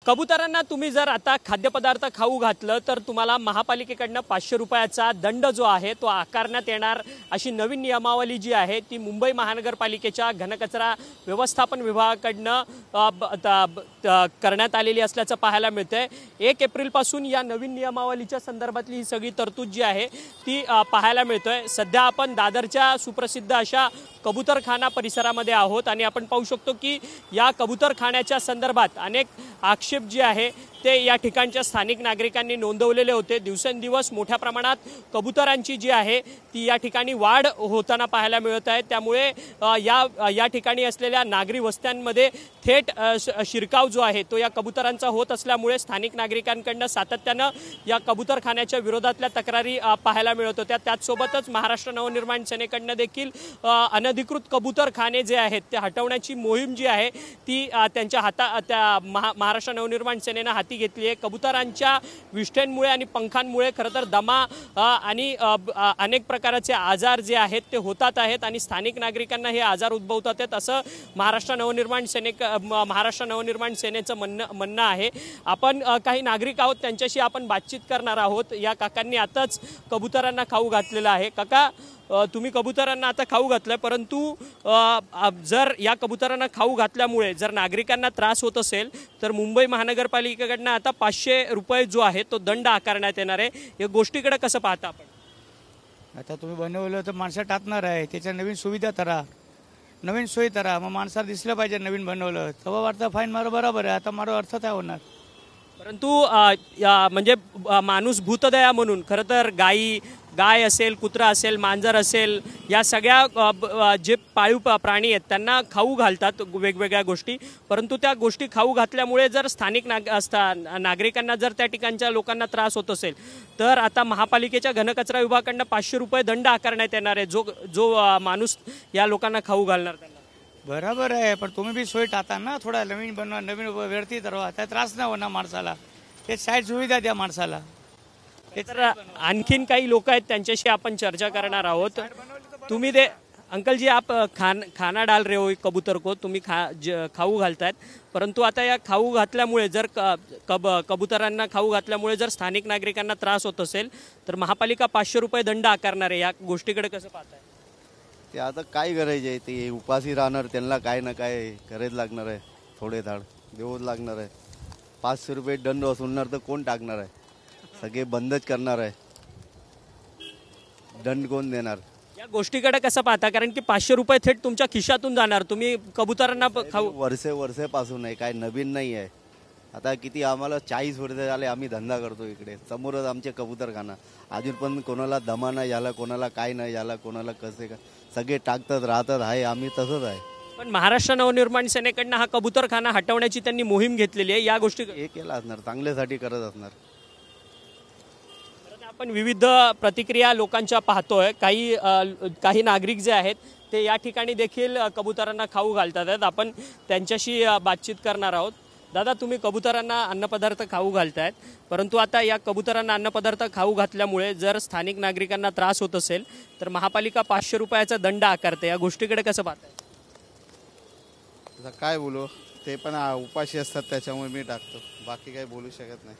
कबुतरांना तुम्ही जर आता खाद्यपदार्थ खाऊ घातलं तर तुम्हाला महापालिकेकडनं 500 रुपयाचा दंड जो आहे तो आकारण्यात येणार अशी नवीन नियमावली जी आहे ती मुंबई महानगरपालिकेच्या घनकचरा व्यवस्थापन विभागाकडनं करण्यात आलेली असल्याचं पाहायला मिळतंय। 1 एप्रिलपासून या नवीन नियमावलीच्या संदर्भातली ही सगळी तरतूद जी आहे ती पाहायला मिळतोय। सध्या आपण दादरच्या सुप्रसिद्ध अशा कबूतरखाना परिसरामध्ये आहोत आणि आपण पाहू शकतो की या कबूतरखान्याच्या संदर्भात अनेक आक्षेप जे आहे ते या ठिकाणच्या स्थानिक नागरिकांनी नोंदवलेले होते। दिवसेंदिवस मोठ्या प्रमाणात कबुतरांची जी आहे ती या ठिकाणी वाढ होताना पाहायला मिळत आहे। त्यामुळे या ठिकाणी असलेल्या नागरी वस्त्यांमध्ये थेट शिरकाव जो आहे तो या कबुतरांचा होत असल्यामुळे स्थानिक नागरिकांकडून सातत्यानं या कबूतरखान्याच्या विरोधातल्या तक्रारी पाहायला मिळत होत्या। त्याचसोबतच महाराष्ट्र नवनिर्माण सेनेकडून देखील अनधिकृत कबूतरखाने जे आहेत ते हटवण्याची मोहीम जी आहे ती त्यांच्या महाराष्ट्र नवनिर्माण सेनेनं हाती घेतली आहे। कबुतरांच्या विष्ठेंमुळे आणि पंखांमुळे खरं तर दमा आणि अनेक प्रकारचे आजार जे आहेत ते होतात आहेत आणि स्थानिक नागरिकांना हे आजार उद्भवतात आहेत असं महाराष्ट्र नवनिर्माण सेनेचं म्हणणं आहे। आपण काही नागरिक आहोत त्यांच्याशी आपण बातचीत करणार आहोत। या काकांनी आताच कबुतरांना खाऊ घातलेला आहे। काका, तुम्ही कबुतरांना आता खाऊ घातलाय, परंतु जर या कबुतरांना खाऊ घातल्यामुळे जर नागरिकांना त्रास होत असेल तर मुंबई महानगरपालिकेकडनं आता 500 रुपये जो आहे तो दंड आकारण्यात येणार आहे। या गोष्टीकडे कसं पाहता आपण? आता तुम्ही बनवलं तर माणसं टाकणार आहे, त्याच्या नवीन सुविधा करा, नवीन सोयी करा, मग माणसाला दिसलं पाहिजे नवीन बनवलं तेव्हा वाटतं फाईन मारो बरोबर आहे। आता मारो अर्थ काय होणार? परंतु म्हणजे माणूस भूतदया म्हणून खरं तर गाय असेल, कुत्रा असेल, मांजर असेल, या सगळ्या जे पाळीव प्राणी आहेत त्यांना खाऊ घालतात वेगवेगळ्या गोष्टी, परंतु त्या गोष्टी खाऊ घातल्यामुळे जर स्थानिक नागरिकांना जर त्या ठिकाणच्या लोकांना त्रास होत असेल तर आता महापालिकेच्या घनकचरा विभागाकडनं 500 रुपये दंड आकारण्यात येणार आहे जो माणूस या लोकांना खाऊ घालणार त्यांना। बरोबर आहे, पण तुम्ही बी सोय टाका ना, थोडा नवीन बनवा, नवीन व्यवस्थित राहा, त्या त्रास नाही होणार माणसाला, ते साईड सुविधा द्या माणसाला। तर आणखीन काही लोक आहेत त्यांच्याशी आपण चर्चा करणार आहोत। तुम्ही दे अंकल जी, आप खाना डाल रहे हो कबूतर को, तुम्ही खाऊ घालतायत, परंतु आता या खाऊ घातल्यामुळे जर कबुतरांना खाऊ घातल्यामुळे जर स्थानिक नागरिकांना त्रास होत असेल तर महापालिका 500 रुपये दंड आकारणार आहे। या गोष्टीकडे कसं पाहताय? ते आता काय करायचे आहे, ते उपाशी राहणार, त्यांना काय ना काय करायच लागणार आहे, थोडे धाड देऊच लागणार आहे। 500 रुपये दंड वसूलणार तर कोण टाकणार आहे? सगळे बंदच करणार आहे, दंड कोण देणार? या गोष्टीकडे कसं पाहता? कारण की 500 रुपये थेट तुमच्या खिशातून जाणार, तुम्ही कबुतरांना खाऊ वर्षापासून आहे, काय नवीन नाही आहे। आता किती आम्हाला 40 वर्ष झाले आम्ही धंदा करतो इकडे, समोरच आमचे कबूतरखाना, अजून पण कोणाला दमा नाही झाला, कोणाला काय नाही झाला, कोणाला कसे काय सगळे टाकतात राहतात आहे, आम्ही तसंच आहे। पण महाराष्ट्र नवनिर्माण सेनेकडनं हा कबूतरखाना हटवण्याची त्यांनी मोहीम घेतलेली आहे, या गोष्टी हे केलं असणार, चांगल्यासाठी करत असणार। आपण विविध प्रतिक्रिया लोकांच्या पाहतोय। काही नागरिक जे आहेत ते या ठिकाणी देखील कबुतरांना खाऊ घालतात आहेत। आपण त्यांच्याशी बातचीत करणार आहोत। दादा, तुम्ही कबुतरांना अन्नपदार्थ खाऊ घालतायत, परंतु आता या कबुतरांना अन्नपदार्थ खाऊ घातल्यामुळे जर स्थानिक नागरिकांना त्रास होत असेल तर महापालिका 500 रुपयाचा दंड आकारते, या गोष्टीकडे कसं पाहताय? काय बोलू, ते पण उपाशी असतात त्याच्यामुळे मी टाकतो, बाकी काही बोलू शकत नाही।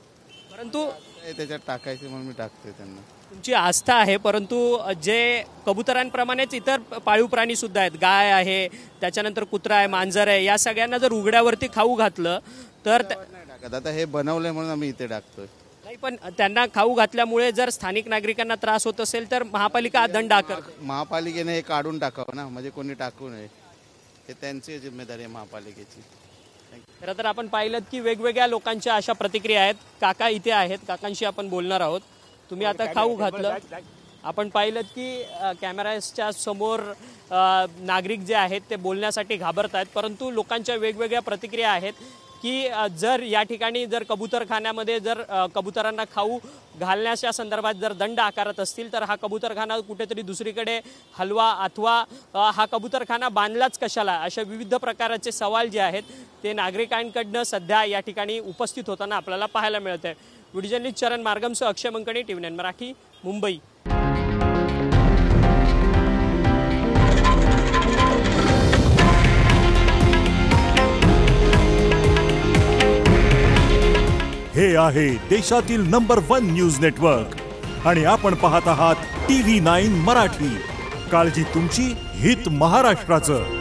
परंतु त्याच्यात टाकायचे म्हणून मी टाकतोय त्यांना। तुमची आस्था आहे, परंतु जे कबुतरांप्रमाणेच इतर पाळीव प्राणी सुद्धा आहेत, गाय आहे, त्याच्यानंतर कुत्रा आहे, मांजर आहे, या सगळ्यांना जर उघड्यावरती खाऊ घातलं तर नाही टाकत। आता हे बनवलंय म्हणून आम्ही इथे टाकतोय। नाही, पण त्यांना खाऊ घातल्यामुळे जर स्थानिक नागरिकांना त्रास होत असेल तर महापालिका दंड आकारते। महापालिकेने हे काढून टाकावं ना, म्हणजे कोणी टाकू नये, हे त्यांची जिम्मेदारी आहे महापालिकेची। खरं तर आपण पाहिलं की वेगवेगळ्या लोकांच्या अशा प्रतिक्रिया आहेत। काका इथे आहेत, काकांशी आपण बोलणार आहोत। तुम्ही आता खाऊ घातलं, आपण पाहिलं की कॅमेऱ्याच्या समोर नागरिक जे आहेत ते बोलण्यासाठी घाबरत आहेत, परंतु लोकांच्या वेगवेगळ्या प्रतिक्रिया आहेत की जर या ठिकाणी जर कबूतरखान्यामध्ये जर कबुतरांना खाऊ घालण्याच्या संदर्भात जर दंड आकारत असतील तर हा कबूतरखाना कुठेतरी दुसरीकडे हलवा अथवा हा कबूतरखाना बांधलाच कशाला, अशा विविध प्रकारचे सवाल जे आहेत ते नागरिकांकडनं सध्या या ठिकाणी उपस्थित होताना आपल्याला पाहायला मिळत आहे। व्हिडिओ जर्नलिस्ट चरण मार्गमसह अक्षय मंकणी, TV9 मराठी, मुंबई। हे आहे देशातील नंबर 1 न्यूज नेटवर्क आणि आपण पाहत आहात TV9 मराठी. काळजी तुमची, हित महाराष्ट्राचं.